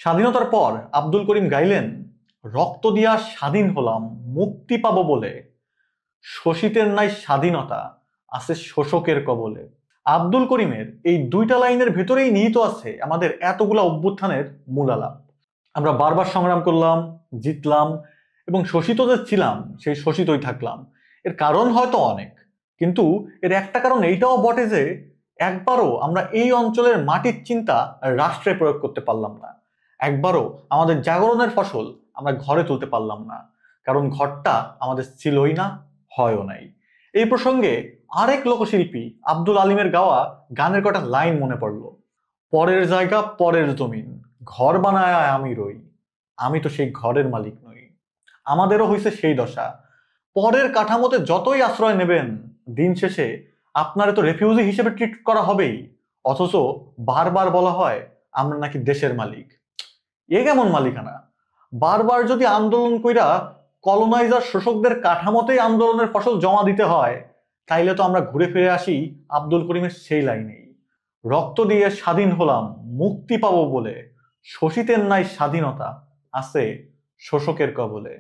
স্বাধীনতার পর আব্দুল করিম গাইলেন, রক্ত দিয়া স্বাধীন হলাম মুক্তি পাবো বলে, শোষিতের নাই স্বাধীনতা আছে শোষকের কবলে। আব্দুল করিমের এই দুইটা লাইনের ভেতরেই নিহিত আছে আমাদের এতগুলা অভ্যুত্থানের মূল আলাপ। আমরা বারবার সংগ্রাম করলাম, জিতলাম, এবং শোষিত যে ছিলাম সেই শোষিতই থাকলাম। এর কারণ হয়তো অনেক, কিন্তু এর একটা কারণ এইটাও বটে যে একবারও আমরা এই অঞ্চলের মাটির চিন্তা রাষ্ট্রে প্রয়োগ করতে পারলাম না। একবারও আমাদের জাগরণের ফসল আমরা ঘরে তুলতে পারলাম না, কারণ ঘরটা আমাদের ছিলই না, হয়ও নাই। এই প্রসঙ্গে আরেক লোকশিল্পী আব্দুল আলিমের গাওয়া গানের কটা লাইন মনে পড়ল। পরের জায়গা পরের জমিন, ঘর বানায় আমি রই, আমি তো সেই ঘরের মালিক নই। আমাদেরও হয়েছে সেই দশা। পরের কাঠামোতে যতই আশ্রয় নেবেন, দিন শেষে আপনারে তো রেফিউজি হিসেবে ট্রিট করা হবেই, অথচ বারবার বলা হয় আমরা নাকি দেশের মালিক। এ কেমন মালিকানা? বারবার যদি আন্দোলন কইরা কলোনাইজার শোষকদের কাঠামোতেই আন্দোলনের ফসল জমা দিতে হয়, তাইলে তো আমরা ঘুরে ফিরে আসি আব্দুল করিমের সেই লাইনেই, রক্ত দিয়ে স্বাধীন হলাম মুক্তি পাবো বলে, শোষিতের নাই স্বাধীনতা আছে শোষকের কবলে।